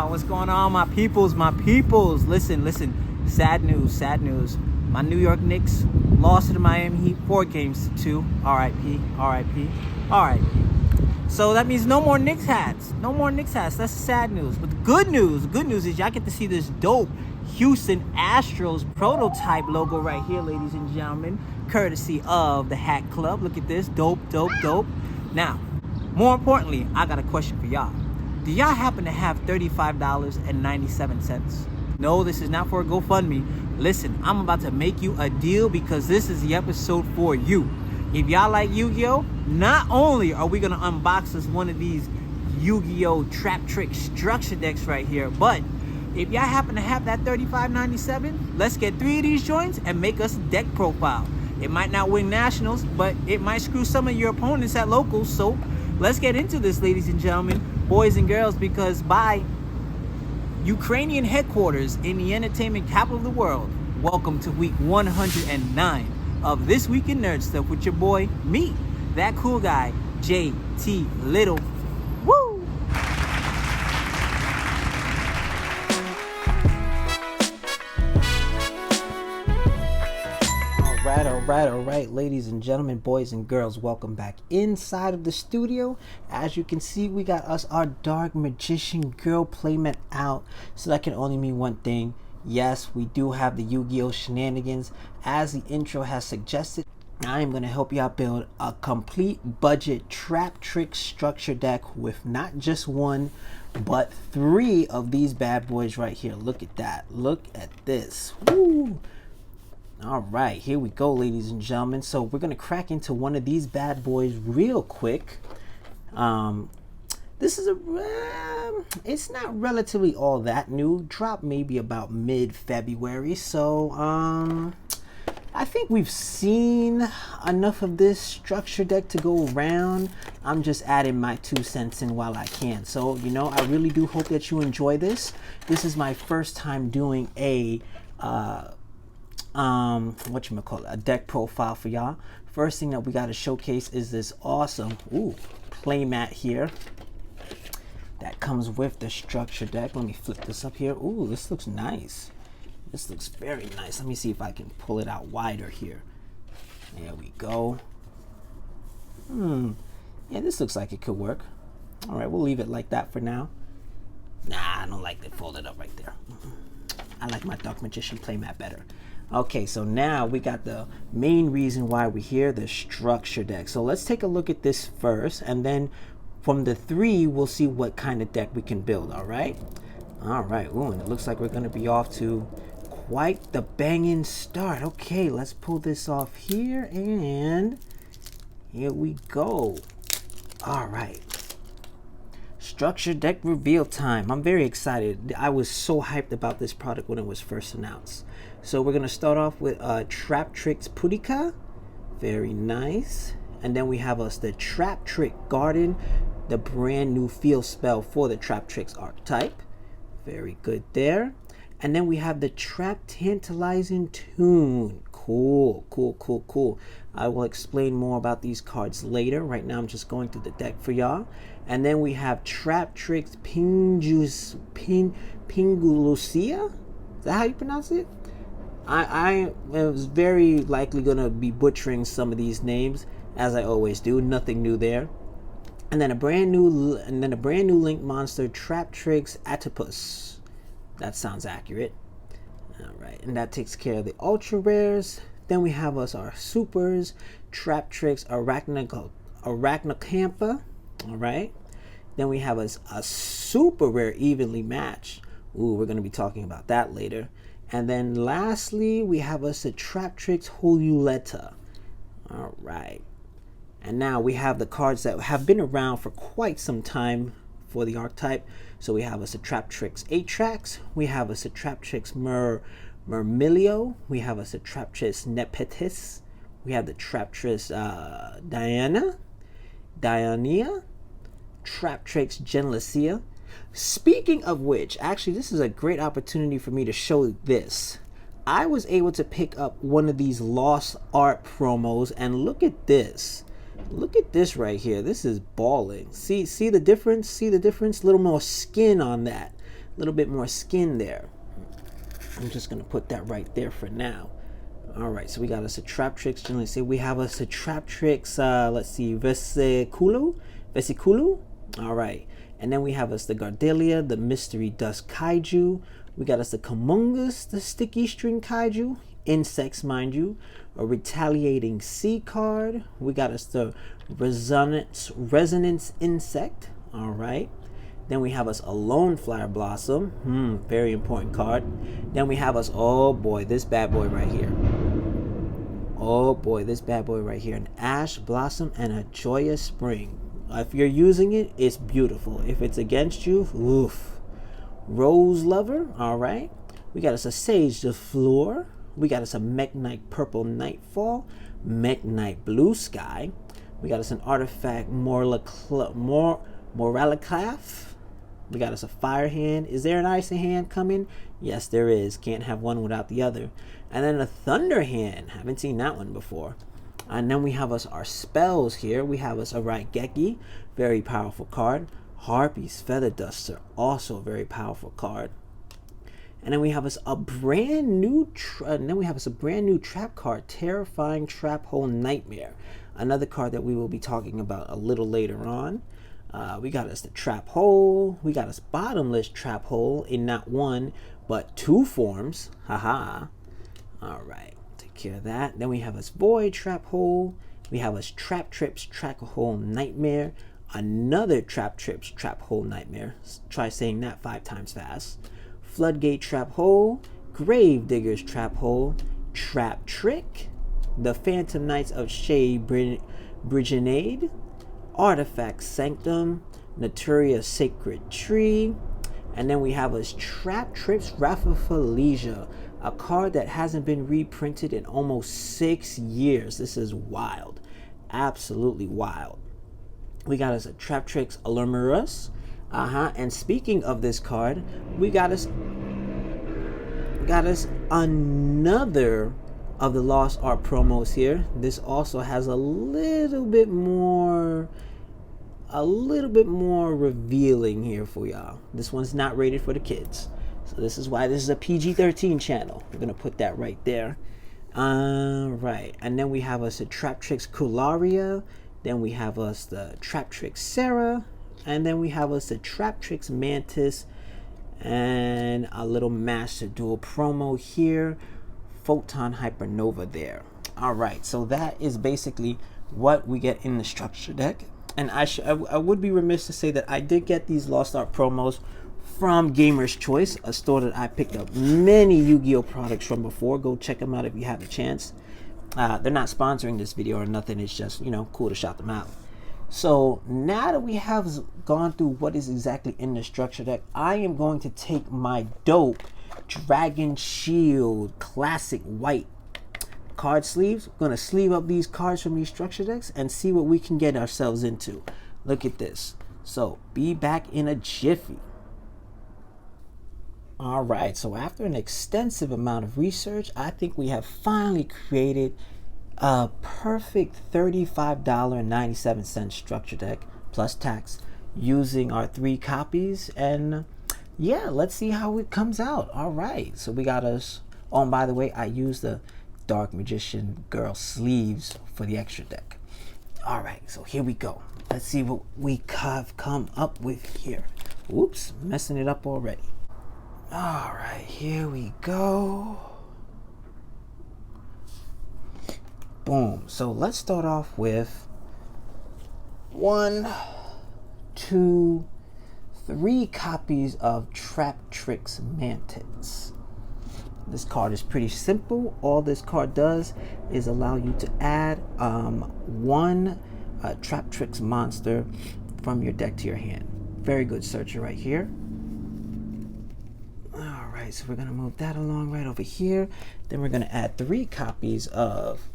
What's going on, my peoples, Listen, sad news. My New York Knicks lost to the Miami Heat 4-2. RIP. So that means no more Knicks hats. That's the sad news. But the good news is y'all get to see this dope Houston Astros prototype logo right here, ladies and gentlemen, courtesy of the Hat Club. Look at this. Dope. Now, more importantly, I got a question for y'all. Do y'all happen to have $35.97? No, this is not for a GoFundMe. Listen, I'm about to make you a deal because this is the episode for you. If y'all like Yu-Gi-Oh, not only are we going to unbox us one of these Yu-Gi-Oh Traptrix structure decks right here, but if y'all happen to have that $35.97, let's get 3 of these joints and make us a deck profile. It might not win nationals, but it might screw some of your opponents at locals. So let's get into this, ladies and gentlemen, boys and girls, because by Ukrainian headquarters in the entertainment capital of the world, welcome to week 109 of This Week in Nerd Stuff with your boy, me, that cool guy, JT Lyttle. Woo! All right, ladies and gentlemen, boys and girls, welcome back inside of the studio. As you can see, we got us our Dark Magician Girl playmat out, so that can only mean one thing. Yes, we do have the Yu-Gi-Oh shenanigans, as the intro has suggested. I am going to help y'all build a complete budget Traptrix structure deck with not just one, but 3 of these bad boys right here. Look at that. Look at this. Woo! All right, here we go, ladies and gentlemen. So we're going to crack into one of these bad boys real quick. This is it's not relatively all that new. Dropped maybe about mid-February. So I think we've seen enough of this structure deck to go around. I'm just adding my 2 cents in while I can. So, you know, I really do hope that you enjoy this. This is my first time doing a a deck profile for y'all. First thing that we got to showcase is this awesome playmat here that comes with the structure deck. Let me flip this up here. Ooh, this looks nice. This looks very nice. Let me see if I can pull it out wider here. There we go. Yeah, this looks like it could work. All right, we'll leave it like that for now. Nah, I don't like it folded up right there. I like my Dark Magician playmat better. Okay, so now we got the main reason why we're here, the structure deck. So let's take a look at this first, and then from the 3, we'll see what kind of deck we can build, all right? All right, ooh, and it looks like we're gonna be off to quite the banging start. Okay, let's pull this off here, and here we go. All right. Structure deck reveal time. I'm very excited. I was so hyped about this product when it was first announced. So we're going to start off with Traptrix Pudica. Very nice. And then we have us the Traptrix Garden, the brand new field spell for the Traptrix archetype. Very good there. And then we have the Trap Tantalizing Tune. Cool. I will explain more about these cards later. Right now I'm just going through the deck for y'all. And then we have Traptrix Pingulucia. Is that how you pronounce it? I was very likely gonna be butchering some of these names, as I always do. Nothing new there. And then a brand new Link monster, Traptrix Atopus. That sounds accurate. All right, and that takes care of the ultra rares. Then we have us our supers, Traptrix Arachnocampa. All right. Then we have us a super rare evenly matched. Ooh, we're gonna be talking about that later. And then lastly, we have us a Traptrix Holuleta. All right. And now we have the cards that have been around for quite some time for the archetype. So we have us a Traptrix Atrax. We have us a Traptrix Murmilio. We have us a Traptrix Nepetis. We have the Traptrix Diania. Traptrix Genlicea. Speaking of which, actually, this is a great opportunity for me to show this. I was able to pick up one of these Lost Art promos, and look at this. Look at this right here. This is balling. See the difference? See the difference? A little more skin on that. little bit more skin there. I'm just gonna put that right there for now. All right, so we got us a Traptrix. Generally say we have us a Traptrix. Let's see, Vesiculu. All right, and then we have us the Gardelia, the Mystery Dust Kaiju. We got us the Kumongus, the Sticky String Kaiju. Insects, mind you. A Retaliating Sea card. We got us the Resonance Insect. All right. Then we have us a Lone Flower Blossom. Very important card. Then we have us, oh boy, this bad boy right here. Oh boy, this bad boy right here. An Ash Blossom and a Joyous Spring. If you're using it, it's beautiful. If it's against you, oof. Rose Lover, all right. We got us a Sage de Fleur. We got us a Mekk-Knight Purple Nightfall. Mekk-Knight Blue Sky. We got us an Artifact Moralaclaf. We got us a Fire Hand. Is there an Icy Hand coming? Yes, there is. Can't have one without the other. And then a Thunder Hand. Haven't seen that one before. And then we have us our spells here. We have us a Raigeki. Very powerful card. Harpy's Feather Duster. Also a very powerful card. And then we have us a brand new trap card, Terrifying Trap Hole Nightmare. Another card that we will be talking about a little later on. We got us the Trap Hole. We got us Bottomless Trap Hole in not one, but two forms. Haha. All right, take care of that. Then we have us Void Trap Hole. We have us Traptrix Trap Hole Nightmare. Another Traptrix Trap Hole Nightmare. Try saying that 5 times fast. Floodgate Trap Hole. Gravediggers Trap Hole. Traptrix. The Phantom Knights of Shea Brigade. Artifact Sanctum, Naturia Sacred Tree, and then we have us Traptrix Raphaphilia, a card that hasn't been reprinted in almost 6 years. This is wild, absolutely wild. We got us a Traptrix Alumurus, and speaking of this card, we got us another of the Lost Art promos here. This also has a little bit more revealing here for y'all. This one's not rated for the kids, so this is why this is a PG-13 channel. We're gonna put that right there. Right, and then we have us a Traptrix Cularia. Then we have us the Traptrix Sarah, and then we have us a Traptrix Mantis, and a little Master Duel promo here. Photon Hypernova there. All right, so that is basically what we get in the structure deck. And I would be remiss to say that I did get these Lost Art promos from Gamer's Choice, a store that I picked up many Yu-Gi-Oh products from before. Go check them out if you have a chance. They're not sponsoring this video or nothing. It's just, you know, cool to shout them out. So now that we have gone through what is exactly in the structure deck, I am going to take my dope Dragon Shield Classic White card sleeves. I'm going to sleeve up these cards from these structure decks and see what we can get ourselves into. Look at this. So be back in a jiffy. All right, so after an extensive amount of research, I think we have finally created a perfect $35.97 structure deck plus tax using our 3 copies. And yeah, let's see how it comes out. All right, so we got us. Oh, and by the way, I used the Dark Magician Girl sleeves for the extra deck. All right, so here we go. Let's see what we have come up with here. Whoops, messing it up already. All right, here we go. Boom. So let's start off with 1, 2, 3 copies of Traptrix Mantis. This card is pretty simple. All this card does is allow you to add 1 Traptrix monster from your deck to your hand. Very good searcher right here. All right, so we're gonna move that along right over here. Then we're gonna add 3 copies of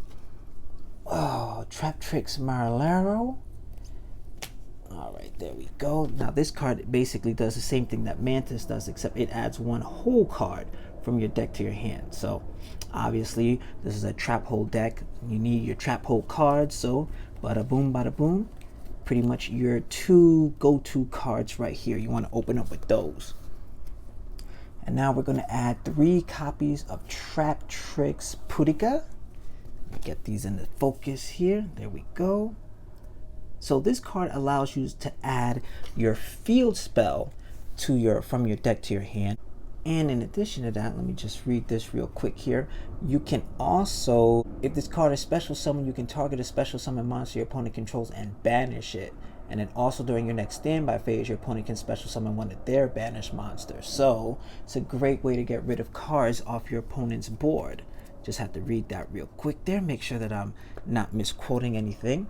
Traptrix Marlero. All right, there we go. Now this card basically does the same thing that Mantis does, except it adds 1 whole card from your deck to your hand. So obviously this is a trap hole deck. You need your trap hole cards. So bada boom, pretty much your 2 go-to cards right here. You want to open up with those. And now we're going to add 3 copies of Traptrix Pudica. Let me get these in the focus here. There we go. So this card allows you to add your field spell to from your deck to your hand. And in addition to that, let me just read this real quick here. You can also, if this card is special summon, you can target a special summon monster your opponent controls and banish it. And then also during your next standby phase, your opponent can special summon one of their banished monsters. So it's a great way to get rid of cards off your opponent's board. Just have to read that real quick there. Make sure that I'm not misquoting anything.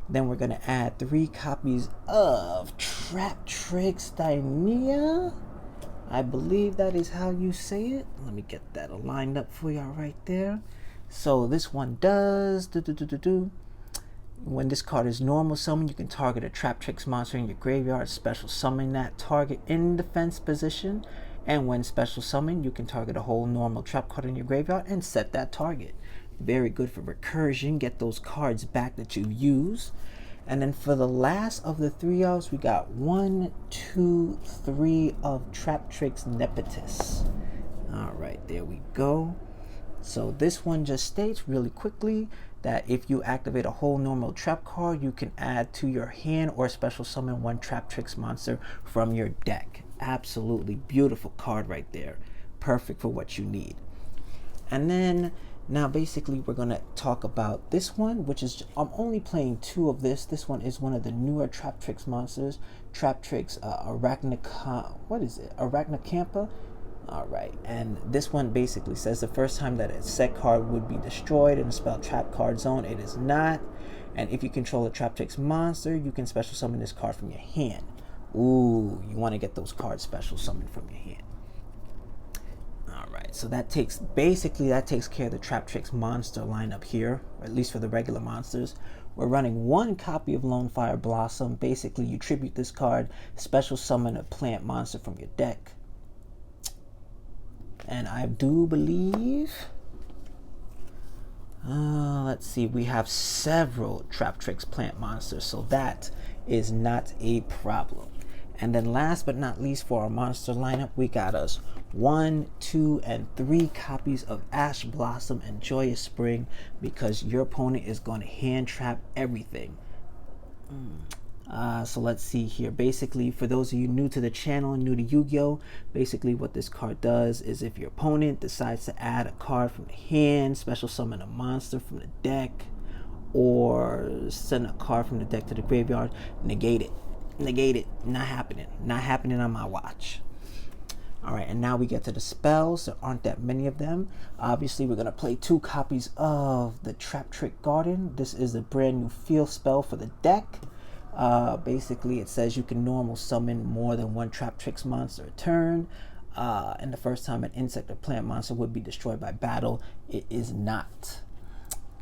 Then we're going to add 3 copies of Traptrix Dynea. I believe that is how you say it. Let me get that aligned up for y'all right there. So this one does when this card is normal summon, you can target a Traptrix monster in your graveyard, special summon that target in defense position. And when special summon, you can target a whole normal trap card in your graveyard and set that target. Very good for recursion, get those cards back that you've used. And then for the last of the 3-ofs, we got 1, 2, 3 of Traptrix Nepetus. All right, there we go. So this one just states really quickly that if you activate a whole normal trap card, you can add to your hand or special summon 1 Traptrix monster from your deck. Absolutely beautiful card right there. Perfect for what you need. And then now basically we're going to talk about this one, which is, I'm only playing 2 of this. This one is one of the newer Traptrix monsters, Traptrix Arachnacampa. All right, and this one basically says the first time that a set card would be destroyed in a spell trap card zone, it is not. And if you control a Traptrix monster, you can special summon this card from your hand. Ooh, you want to get those cards special summoned from your hand. All right, so that takes care of the Traptrix monster lineup here, or at least for the regular monsters. We're running 1 copy of Lonefire Blossom. Basically, you tribute this card, special summon a plant monster from your deck. And I do believe, let's see, we have several Traptrix plant monsters, so that is not a problem. And then last but not least for our monster lineup, we got us 1, 2, and 3 copies of Ash Blossom and Joyous Spring, because your opponent is going to hand trap everything. So let's see here. Basically, for those of you new to the channel and new to Yu-Gi-Oh, basically what this card does is if your opponent decides to add a card from the hand, special summon a monster from the deck, or send a card from the deck to the graveyard, negate it. Negate it. Not happening. Not happening on my watch. Alright, and now we get to the spells. There aren't that many of them. Obviously, we're going to play 2 copies of the Traptrix Garden. This is a brand new field spell for the deck. Basically, it says you can normal summon more than 1 Traptrix monster a turn. And the first time an insect or plant monster would be destroyed by battle, it is not.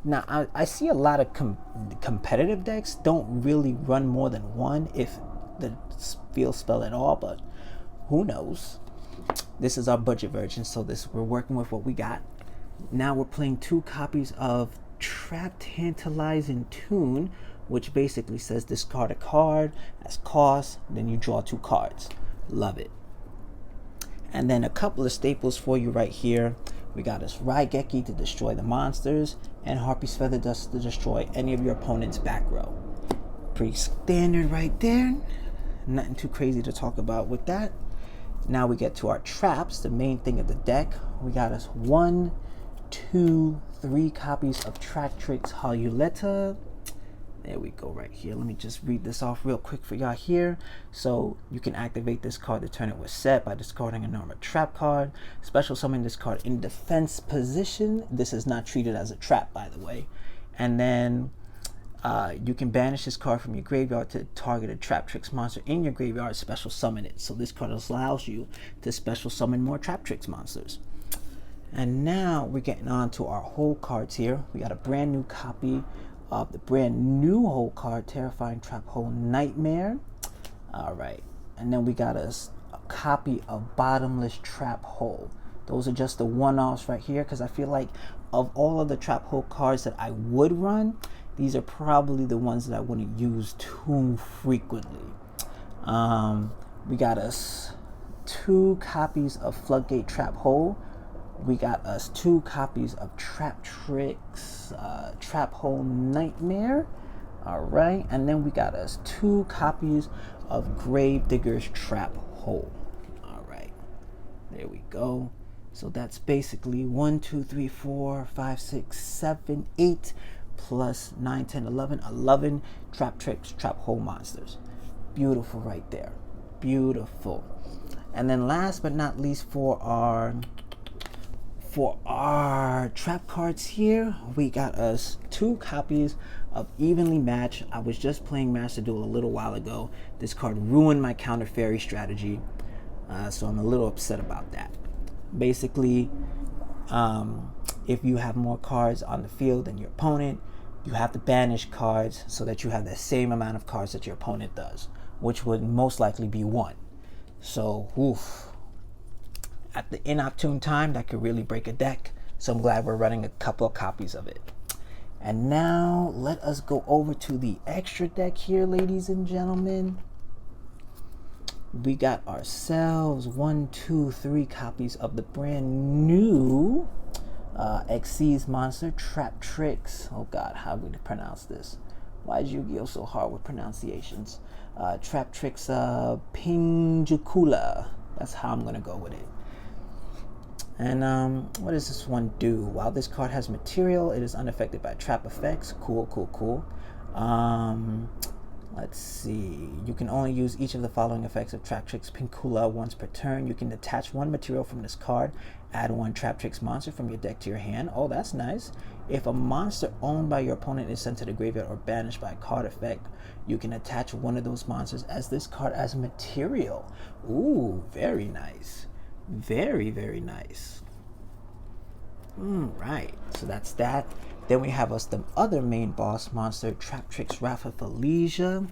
Now, I see a lot of competitive decks don't really run more than 1, if the field spell at all, but who knows. This is our budget version, so we're working with what we got. Now we're playing 2 copies of Trap Tantalizing Tune, which basically says discard a card as cost, then you draw 2 cards. Love it. And then a couple of staples for you right here. We got us Raigeki to destroy the monsters, and Harpy's Feather Dust to destroy any of your opponent's back row. Pretty standard right there. Nothing too crazy to talk about with that. Now we get to our traps, the main thing of the deck. We got us 1, 2, 3 copies of Traptrix Lyttle. There we go right here. Let me just read this off real quick for y'all here. So you can activate this card to turn it with set by discarding a normal trap card. Special summon this card in defense position. This is not treated as a trap, by the way. And then you can banish this card from your graveyard to target a Traptrix monster in your graveyard, special summon it. So this card allows you to special summon more Traptrix monsters. And now we're getting on to our whole cards here. We got a brand new copy of the brand new whole card, Terrifying Trap Hole Nightmare. All right, and then we got a copy of Bottomless Trap Hole. Those are just the one-offs right here, because I feel like of all of the Trap Hole cards that I would run, these are probably the ones that I wouldn't use too frequently. We got us 2 copies of Floodgate Trap Hole. We got us 2 copies of Traptrix Trap Hole Nightmare. All right, and then we got us 2 copies of Gravedigger's Trap Hole. All right, there we go. So that's basically 1, 2, 3, 4, 5, 6, 7, 8 plus 9, 10, 11, 11 Traptrix Trap Hole monsters. Beautiful right there. Beautiful. And then last but not least, for our trap cards here, we got us 2 copies of Evenly Matched. I was just playing Master Duel a little while ago. This card ruined my counter fairy strategy, so I'm a little upset about that. Basically, if you have more cards on the field than your opponent, you have to banish cards so that you have the same amount of cards that your opponent does, which would most likely be 1. So, oof. At the inopportune time, that could really break a deck. So I'm glad we're running a couple of copies of it. And now let us go over to the extra deck here, ladies and gentlemen. We got ourselves 1, 2, 3 copies of the brand new Xyz monster, Traptrix. Oh God, how would we pronounce this? Why is Yu-Gi-Oh so hard with pronunciations? Traptrix Pinjukula. That's how I'm gonna go with it. And what does this one do? While this card has material, it is unaffected by trap effects. Cool, cool, cool. Let's see. You can only use each of the following effects of Traptrix Pincula once per turn. You can detach 1 material from this card, add 1 Traptrix monster from your deck to your hand. Oh, that's nice. If a monster owned by your opponent is sent to the graveyard or banished by a card effect, you can attach 1 of those monsters as this card as material. Ooh, very nice. Very, very nice. Right, so that's that. Then we have us the other main boss monster, Traptrix Wrath of Felicia.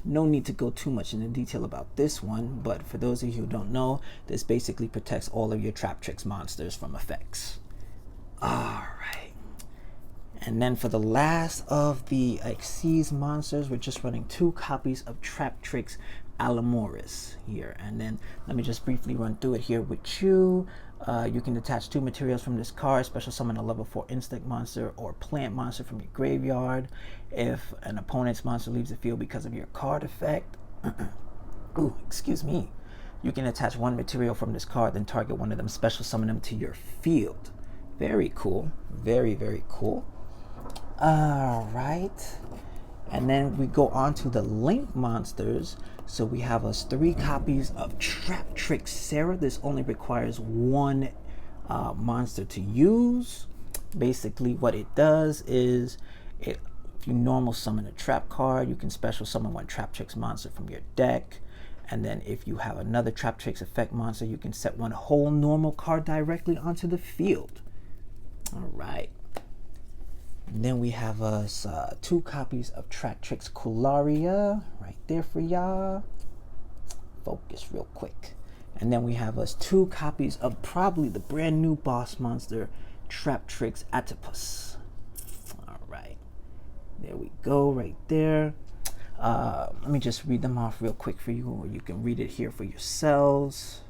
No need to go too much into detail about this one, but for those of you who don't know, this basically protects all of your Traptrix monsters from effects. Alright. And then for the last of the Xyz monsters, we're just running 2 copies of Traptrix Alamoris here. And then let me just briefly run through it here with you. You can attach 2 materials from this card, special summon a level 4 insect monster or plant monster from your graveyard. If an opponent's monster leaves the field because of your card effect, ooh, excuse me, you can attach 1 material from this card, then target 1 of them, special summon them to your field. Very cool. Very, very cool. All right. And then we go on to the link monsters. So we have us 3 copies of Traptrix Sarah. This only requires 1 monster to use. Basically what it does is, if you normal summon a trap card, you can special summon 1 Traptrix monster from your deck. And then if you have another Traptrix effect monster, you can set 1 whole normal card directly onto the field. All right. And then we have us 2 copies of Traptrix Cularia right there for y'all. Focus real quick. And then we have us 2 copies of probably the brand new boss monster, Traptrix Atopus. All right, there we go right there. Let me just read them off real quick for you, or you can read it here for yourselves.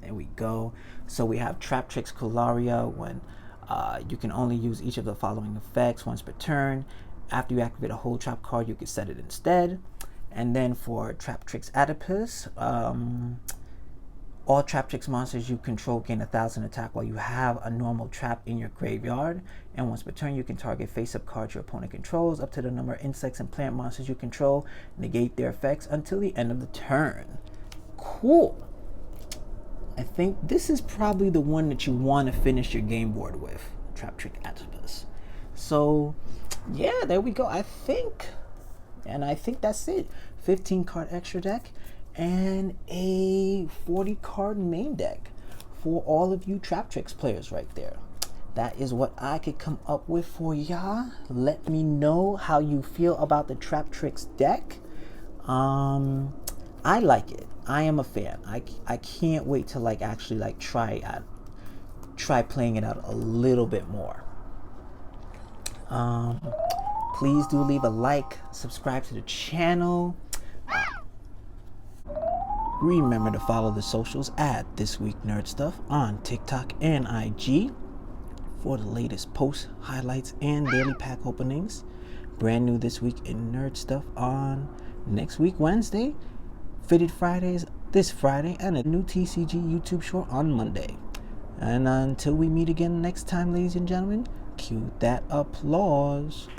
There we go. So we have Traptrix Cularia when you can only use each of the following effects once per turn. After you activate a whole trap card, you can set it instead. And then for Traptrix Adipus, all Traptrix monsters you control gain 1,000 attack while you have a normal trap in your graveyard. And once per turn, you can target face-up cards your opponent controls up to the number of insects and plant monsters you control, negate their effects until the end of the turn. Cool. I think this is probably the one that you want to finish your game board with, Traptrix Atopus. So, yeah, there we go. I think that's it. 15 card extra deck and a 40 card main deck for all of you Traptrix players right there. That is what I could come up with for y'all. Let me know how you feel about the Traptrix deck. I like it. I am a fan. I can't wait to actually try playing it out a little bit more. Please do leave a like, subscribe to the channel. Remember to follow the socials at This Week Nerd Stuff on TikTok and IG for the latest posts, highlights, and daily pack openings. Brand new This Week in Nerd Stuff on next week, Wednesday. Fitted Fridays this Friday, and a new TCG YouTube short on Monday. And until we meet again next time, ladies and gentlemen, cue that applause.